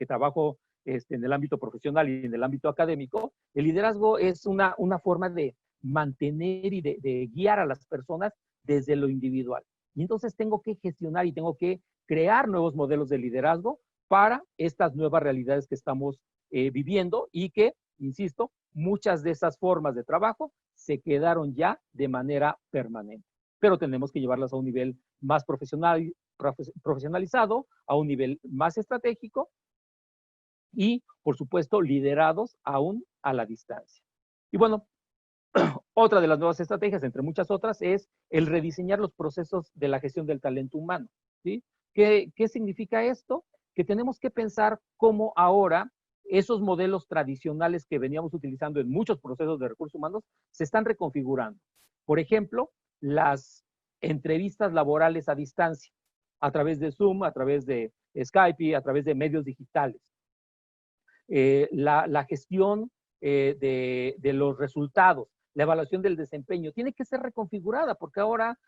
trabajo en el ámbito profesional y en el ámbito académico. El liderazgo es una forma de mantener y de guiar a las personas desde lo individual. Y entonces tengo que gestionar y tengo que crear nuevos modelos de liderazgo para estas nuevas realidades que estamos viviendo y que, insisto, muchas de esas formas de trabajo se quedaron ya de manera permanente. Pero tenemos que llevarlas a un nivel más profesionalizado, a un nivel más estratégico y, por supuesto, liderados aún a la distancia. Y bueno, otra de las nuevas estrategias, entre muchas otras, es el rediseñar los procesos de la gestión del talento humano, ¿sí? ¿Qué significa esto? Que tenemos que pensar cómo ahora esos modelos tradicionales que veníamos utilizando en muchos procesos de recursos humanos se están reconfigurando. Por ejemplo, las entrevistas laborales a distancia, a través de Zoom, a través de Skype, a través de medios digitales. La gestión de los resultados, la evaluación del desempeño, tiene que ser reconfigurada porque ahora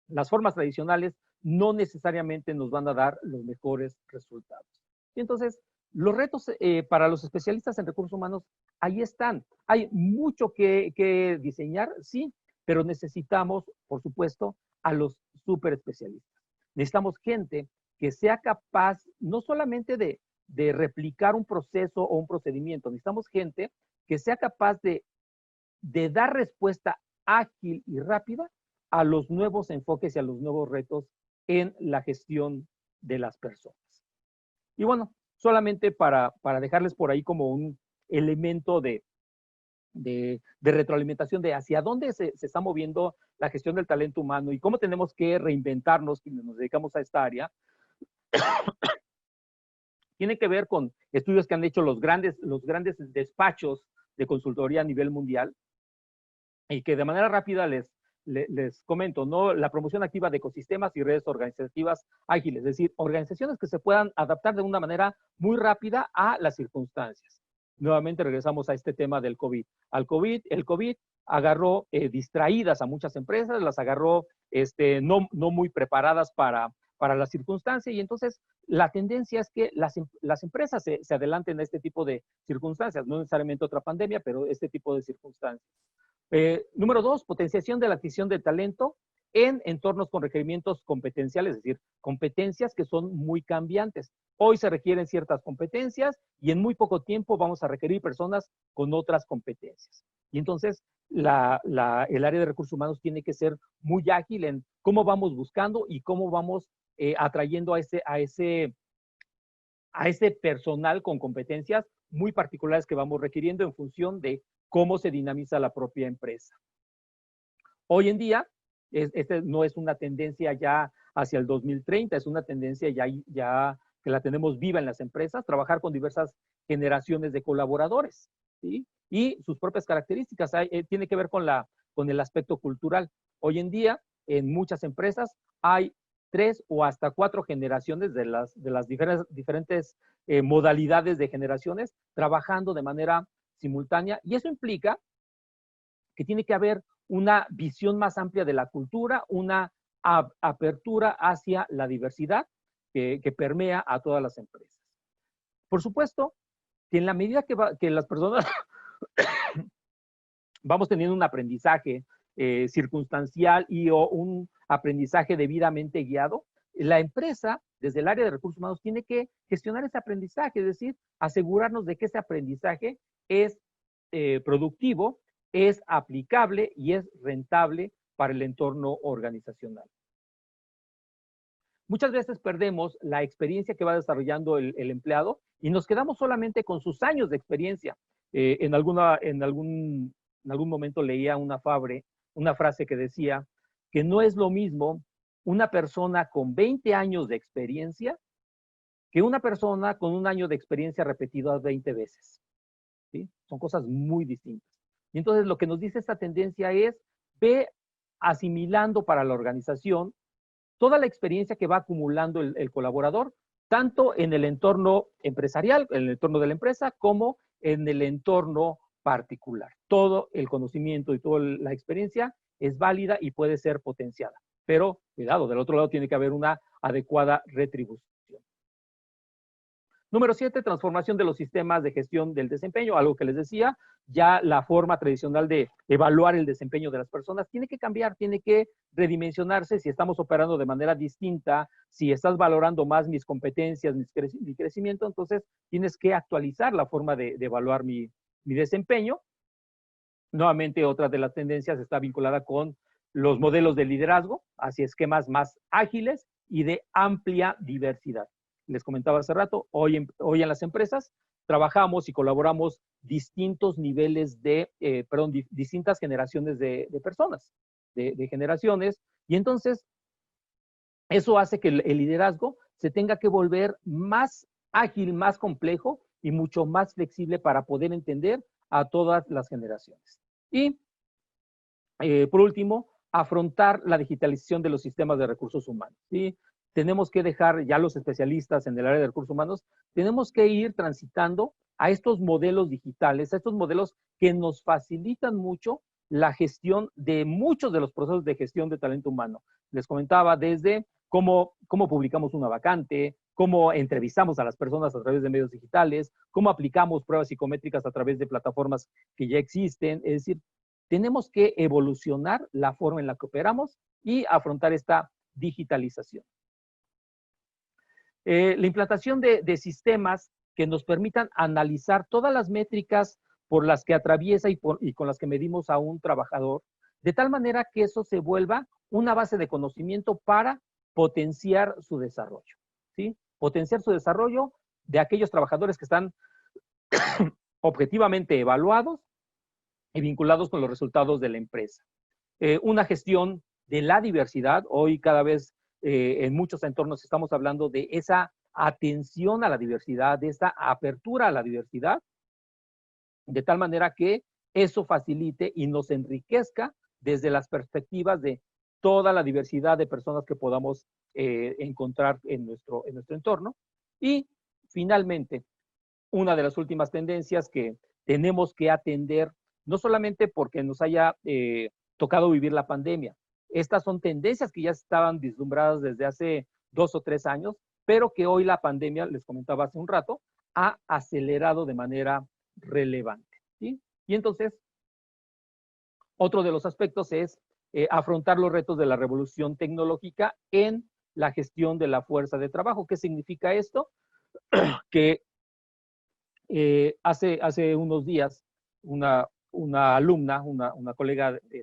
las formas tradicionales no necesariamente nos van a dar los mejores resultados. Y entonces, los retos para los especialistas en recursos humanos, ahí están. Hay mucho que diseñar, sí, pero necesitamos, por supuesto, a los súper especialistas. Necesitamos gente que sea capaz no solamente de replicar un proceso o un procedimiento, necesitamos gente que sea capaz de dar respuesta ágil y rápida a los nuevos enfoques y a los nuevos retos en la gestión de las personas. Y bueno, solamente para dejarles por ahí como un elemento de retroalimentación de hacia dónde se está moviendo la gestión del talento humano y cómo tenemos que reinventarnos quienes nos dedicamos a esta área, tiene que ver con estudios que han hecho los grandes despachos de consultoría a nivel mundial y que de manera rápida les comento, ¿no? La promoción activa de ecosistemas y redes organizativas ágiles, es decir, organizaciones que se puedan adaptar de una manera muy rápida a las circunstancias. Nuevamente regresamos a este tema del COVID. El COVID agarró distraídas a muchas empresas, las agarró no muy preparadas para la circunstancia y entonces la tendencia es que las empresas se adelanten a este tipo de circunstancias, no necesariamente otra pandemia, pero este tipo de circunstancias. Número 2, potenciación de la adquisición de talento en entornos con requerimientos competenciales, es decir, competencias que son muy cambiantes. Hoy se requieren ciertas competencias y en muy poco tiempo vamos a requerir personas con otras competencias. Y entonces el área de recursos humanos tiene que ser muy ágil en cómo vamos buscando y cómo vamos atrayendo a ese personal con competencias muy particulares que vamos requiriendo en función de cómo se dinamiza la propia empresa. Hoy en día, no es una tendencia ya hacia el 2030, es una tendencia ya que la tenemos viva en las empresas, trabajar con diversas generaciones de colaboradores, ¿sí? Y sus propias características, tiene que ver con el aspecto cultural. Hoy en día, en muchas empresas, hay 3 o hasta 4 generaciones de las diferentes modalidades de generaciones trabajando de manera simultánea, y eso implica que tiene que haber una visión más amplia de la cultura, una apertura hacia la diversidad que permea a todas las empresas. Por supuesto, que en la medida que las personas vamos teniendo un aprendizaje circunstancial o un aprendizaje debidamente guiado, la empresa, desde el área de recursos humanos, tiene que gestionar ese aprendizaje, es decir, asegurarnos de que ese aprendizaje es productivo, es aplicable y es rentable para el entorno organizacional. Muchas veces perdemos la experiencia que va desarrollando el empleado y nos quedamos solamente con sus años de experiencia. En algún momento leía una frase que decía que no es lo mismo una persona con 20 años de experiencia que una persona con un año de experiencia repetida 20 veces. ¿Sí? Son cosas muy distintas. Y entonces lo que nos dice esta tendencia es, ve asimilando para la organización toda la experiencia que va acumulando el colaborador, tanto en el entorno empresarial, en el entorno de la empresa, como en el entorno particular. Todo el conocimiento y toda la experiencia es válida y puede ser potenciada. Pero, cuidado, del otro lado tiene que haber una adecuada retribución. Número 7, transformación de los sistemas de gestión del desempeño, algo que les decía, ya la forma tradicional de evaluar el desempeño de las personas tiene que cambiar, tiene que redimensionarse si estamos operando de manera distinta, si estás valorando más mis competencias, mi crecimiento, entonces tienes que actualizar la forma de evaluar mi desempeño. Nuevamente, otra de las tendencias está vinculada con los modelos de liderazgo hacia esquemas más ágiles y de amplia diversidad. Les comentaba hace rato, hoy en las empresas trabajamos y colaboramos distintos niveles distintas generaciones de personas, de generaciones, y entonces eso hace que el liderazgo se tenga que volver más ágil, más complejo y mucho más flexible para poder entender a todas las generaciones. Y, por último, afrontar la digitalización de los sistemas de recursos humanos, ¿sí? Tenemos que dejar, ya los especialistas en el área de recursos humanos, tenemos que ir transitando a estos modelos digitales, a estos modelos que nos facilitan mucho la gestión de muchos de los procesos de gestión de talento humano. Les comentaba desde cómo publicamos una vacante, cómo entrevistamos a las personas a través de medios digitales, cómo aplicamos pruebas psicométricas a través de plataformas que ya existen. Es decir, tenemos que evolucionar la forma en la que operamos y afrontar esta digitalización. La implantación de sistemas que nos permitan analizar todas las métricas por las que atraviesa y con las que medimos a un trabajador, de tal manera que eso se vuelva una base de conocimiento para potenciar su desarrollo, ¿sí? Potenciar su desarrollo de aquellos trabajadores que están objetivamente evaluados y vinculados con los resultados de la empresa. Una gestión de la diversidad, hoy cada vez en muchos entornos estamos hablando de esa atención a la diversidad, de esa apertura a la diversidad, de tal manera que eso facilite y nos enriquezca desde las perspectivas de toda la diversidad de personas que podamos encontrar en nuestro entorno. Y finalmente, una de las últimas tendencias que tenemos que atender, no solamente porque nos haya tocado vivir la pandemia, estas son tendencias que ya estaban vislumbradas desde hace 2 o 3 años, pero que hoy la pandemia, les comentaba hace un rato, ha acelerado de manera relevante, ¿sí? Y entonces, otro de los aspectos es afrontar los retos de la revolución tecnológica en la gestión de la fuerza de trabajo. ¿Qué significa esto? Que hace unos días una alumna, una colega que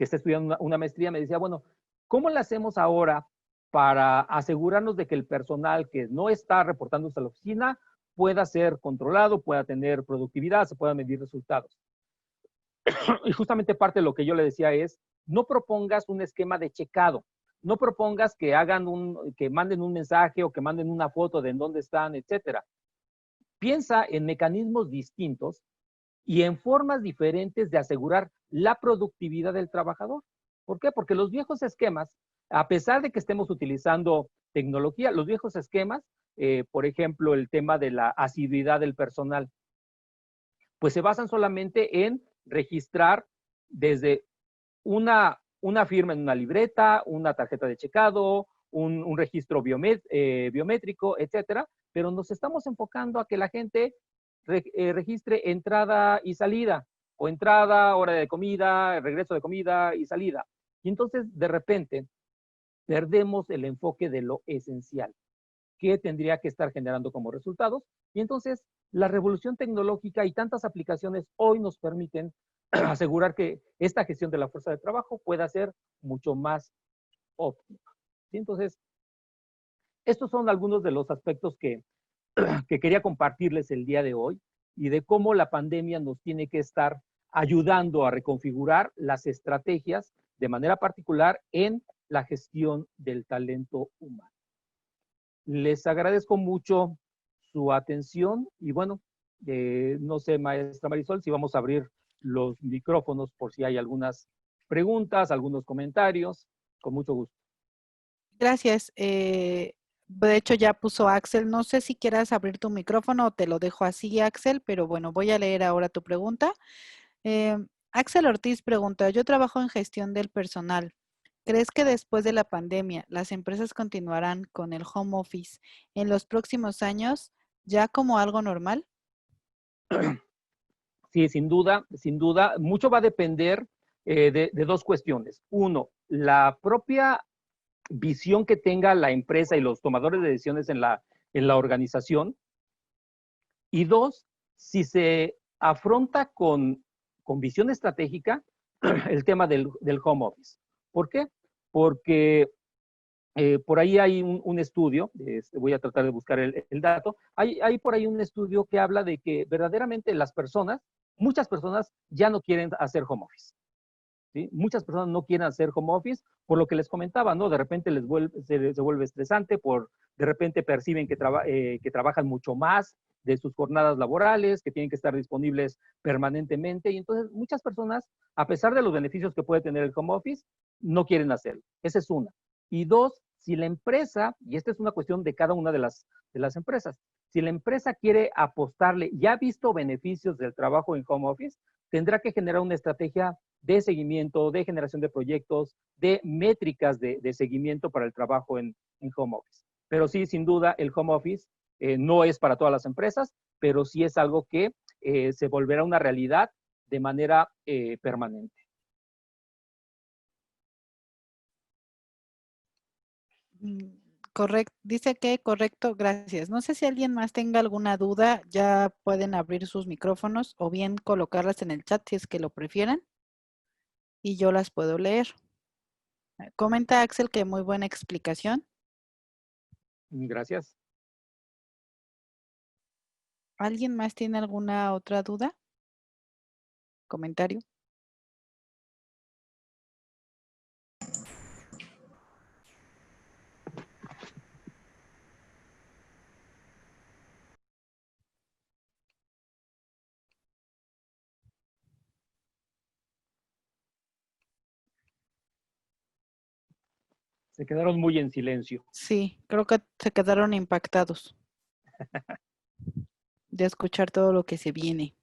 está estudiando una maestría me decía, bueno, ¿cómo le hacemos ahora para asegurarnos de que el personal que no está reportándose a la oficina pueda ser controlado, pueda tener productividad, se puedan medir resultados? Y justamente parte de lo que yo le decía es, no propongas un esquema de checado, no propongas que que manden un mensaje o que manden una foto de en dónde están, etcétera. Piensa en mecanismos distintos y en formas diferentes de asegurar la productividad del trabajador. ¿Por qué? Porque los viejos esquemas, a pesar de que estemos utilizando tecnología, los viejos esquemas, por ejemplo, el tema de la asiduidad del personal, pues se basan solamente en registrar desde una firma en una libreta, una tarjeta de checado, un registro biométrico, etcétera, pero nos estamos enfocando a que la gente registre entrada y salida, o entrada, hora de comida, regreso de comida y salida. Y entonces, de repente, perdemos el enfoque de lo esencial, que tendría que estar generando como resultados. Y entonces, la revolución tecnológica y tantas aplicaciones hoy nos permiten asegurar que esta gestión de la fuerza de trabajo pueda ser mucho más óptima. ¿Sí? Entonces, estos son algunos de los aspectos que quería compartirles el día de hoy y de cómo la pandemia nos tiene que estar ayudando a reconfigurar las estrategias de manera particular en la gestión del talento humano. Les agradezco mucho su atención y bueno, no sé, maestra Marisol, si vamos a abrir los micrófonos por si hay algunas preguntas, algunos comentarios, con mucho gusto. Gracias. De hecho, ya puso Axel. No sé si quieras abrir tu micrófono o te lo dejo así, Axel, pero bueno, voy a leer ahora tu pregunta. Axel Ortiz pregunta, yo trabajo en gestión del personal. ¿Crees que después de la pandemia las empresas continuarán con el home office en los próximos años ya como algo normal? Sí, sin duda, sin duda. Mucho va a depender de dos cuestiones. Uno, la propia visión que tenga la empresa y los tomadores de decisiones en la organización. Y dos, si se afronta con visión estratégica el tema del home office. ¿Por qué? Porque por ahí hay un estudio, voy a tratar de buscar el dato, hay por ahí un estudio que habla de que verdaderamente muchas personas ya no quieren hacer home office. ¿Sí? Muchas personas no quieren hacer home office por lo que les comentaba, ¿no? De repente se vuelve estresante, de repente perciben que trabajan mucho más de sus jornadas laborales, que tienen que estar disponibles permanentemente, y entonces muchas personas, a pesar de los beneficios que puede tener el home office, no quieren hacerlo. Esa es una. Y dos, si la empresa, y esta es una cuestión de cada una de las empresas, si la empresa quiere apostarle, ya ha visto beneficios del trabajo en home office, tendrá que generar una estrategia de seguimiento, de generación de proyectos, de métricas de seguimiento para el trabajo en home office. Pero sí, sin duda, el home office no es para todas las empresas, pero sí es algo que se volverá una realidad de manera permanente. Correcto, dice que correcto, gracias. No sé si alguien más tenga alguna duda, ya pueden abrir sus micrófonos o bien colocarlas en el chat si es que lo prefieren y yo las puedo leer. Comenta Axel que muy buena explicación. Gracias. ¿Alguien más tiene alguna otra duda? ¿Comentario? Se quedaron muy en silencio Sí, creo que se quedaron impactados de escuchar todo lo que se viene.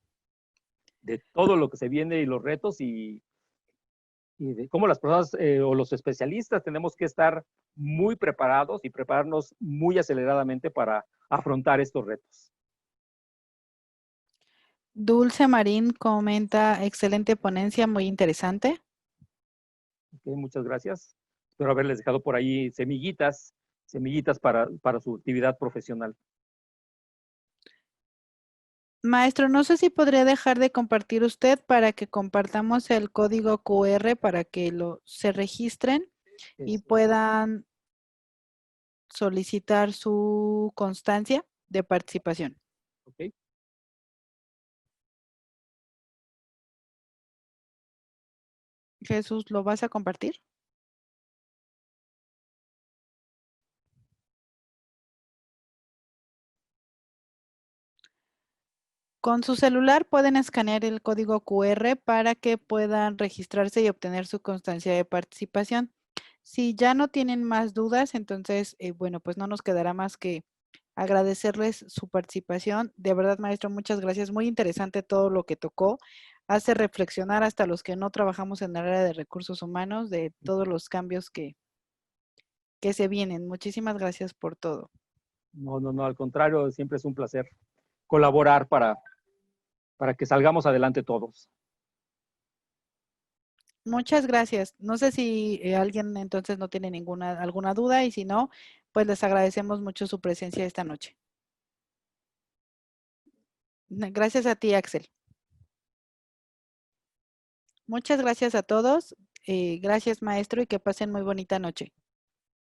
de todo lo que se viene y los retos y de cómo las personas o los especialistas tenemos que estar muy preparados y prepararnos muy aceleradamente para afrontar estos retos. Dulce Marín comenta, excelente ponencia, muy interesante. Okay, muchas gracias. Espero haberles dejado por ahí semillitas para su actividad profesional. Maestro, no sé si podría dejar de compartir usted para que compartamos el código QR para que se registren y puedan solicitar su constancia de participación. Okay. Jesús, ¿lo vas a compartir? Con su celular pueden escanear el código QR para que puedan registrarse y obtener su constancia de participación. Si ya no tienen más dudas, entonces, bueno, pues no nos quedará más que agradecerles su participación. De verdad, maestro, muchas gracias. Muy interesante todo lo que tocó. Hace reflexionar hasta los que no trabajamos en el área de recursos humanos de todos los cambios que se vienen. Muchísimas gracias por todo. No, al contrario, siempre es un placer colaborar para que salgamos adelante todos. Muchas gracias. No sé si alguien entonces no tiene alguna duda y si no, pues les agradecemos mucho su presencia esta noche. Gracias a ti, Axel. Muchas gracias a todos. Gracias, maestro, y que pasen muy bonita noche.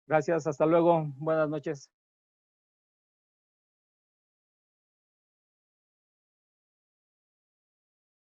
Gracias, hasta luego. Buenas noches.